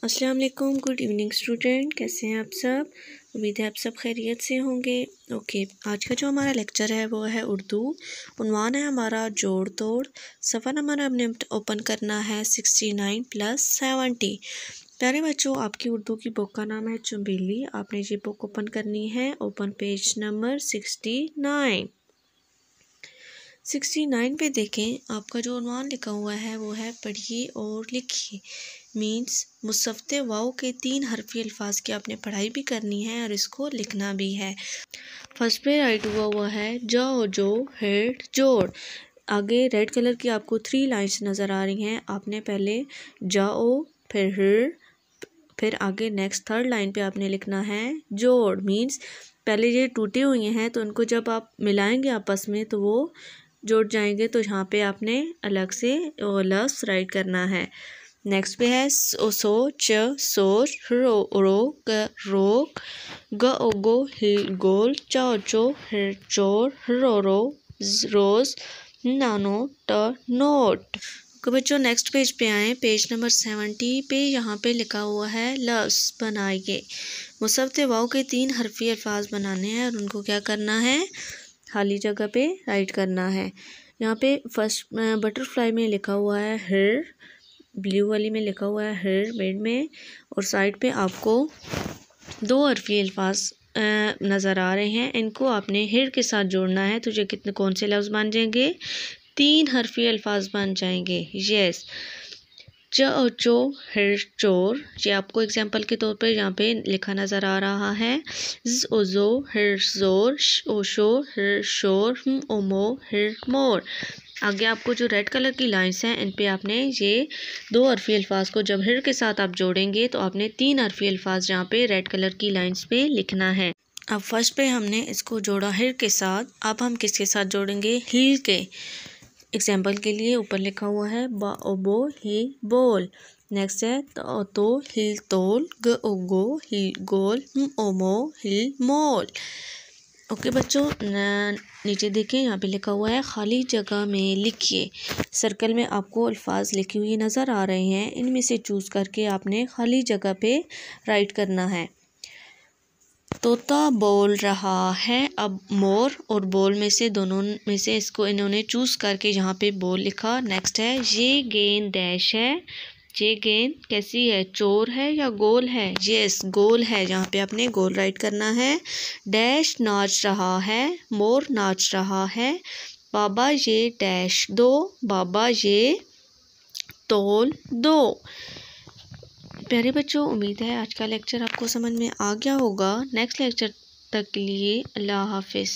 अस्सलाम वालेकुम, good evening student. कैसे हैं आप सब? उम्मीद है आप सब खैरियत से होंगे। ओके, आज का जो हमारा लेक्चर है वो है उर्दू। उन्वान है हमारा जोड़ तोड़। सफ़ा नंबर हमने ओपन करना है 69 + 70। प्यारे बच्चों, आपकी उर्दू की बुक का नाम है चुंबेली। आपने ये बुक ओपन करनी है। ओपन पेज नंबर 69 पे देखें। आपका जो उन्वान लिखा हुआ है वो है पढ़िए और लिखिए। मीन्स मुसफ्ते वाव के 3 हरफी अल्फाज की आपने पढ़ाई भी करनी है और इसको लिखना भी है। फर्स्ट पे राइट हुआ है जो जो हेड जोड़। आगे रेड कलर की आपको 3 लाइंस नज़र आ रही हैं। आपने पहले जाओ, फिर हिर, फिर आगे नेक्स्ट थर्ड लाइन पे आपने लिखना है जोड़। मीन्स पहले ये टूटे हुए हैं तो उनको जब आप मिलाएंगे आपस में तो वो जुड़ जाएंगे। तो यहाँ पे आपने अलग से लफ्ज़ राइट करना है। नेक्स्ट पे है सो च सोर, रो रो ग रोक, ग ओ गो हिल गोल, चो चो हिर चोर, रो रो रोज, नानो ट नोट। तो बच्चों नेक्स्ट पेज पे आए। पेज नंबर 70 पे यहाँ पे लिखा हुआ है लफ्ज़ बनाइए। मुसफ्ते वाव के 3 हरफी अल्फाज बनाने हैं और उनको क्या करना है, खाली जगह पे राइट करना है। यहाँ पे फर्स्ट बटरफ्लाई में लिखा हुआ है हिर, ब्लू वाली में लिखा हुआ है हिर मिड में, और साइड पे आपको 2 हरफी अल्फाज नज़र आ रहे हैं। इनको आपने हिर के साथ जोड़ना है तो ये कितने कौन से लफ्ज़ बन जाएंगे, 3 हरफी अल्फाज बन जाएंगे। यस, च और चो हिर चोर। ये आपको एग्जाम्पल के तौर पर यहाँ पे लिखा नज़र आ रहा है। ज ओ जो हिर जोर, श ओ शो हिर शोर, ओ मो हिर मोर। आगे आपको जो रेड कलर की लाइंस हैं इन पे आपने ये 2 हरफी अल्फाज को जब हिर के साथ आप जोड़ेंगे तो आपने 3 हरफी अल्फाज यहाँ पे रेड कलर की लाइंस पे लिखना है। अब फर्स्ट पे हमने इसको जोड़ा हिर के साथ, अब हम किसके साथ जोड़ेंगे, हिल के। एग्जाम्पल के लिए ऊपर लिखा हुआ है बा ओ बो हिल बोल। नेक्स्ट है तो हिल तोल, ग ओ गो हिल गोल, ओ मो हिल मोल। ओके बच्चों, नीचे देखें यहाँ पे लिखा हुआ है खाली जगह में लिखिए। सर्कल में आपको अल्फाज लिखे हुए नज़र आ रहे हैं, इनमें से चूज़ करके आपने खाली जगह पे राइट करना है। तोता बोल रहा है। अब मोर और बोल में से दोनों में से इसको इन्होंने चूज़ करके यहाँ पे बोल लिखा। नेक्स्ट है ये गेंद डैश है। ये गेंद कैसी है, चोर है या गोल है, यस गोल है, यहाँ पे आपने गोल राइट करना है। डैश नाच रहा है, मोर नाच रहा है। बाबा ये डैश दो, बाबा ये तोल दो। प्यारे बच्चों, उम्मीद है आज का लेक्चर आपको समझ में आ गया होगा। नेक्स्ट लेक्चर तक के लिए अल्लाह हाफिज़।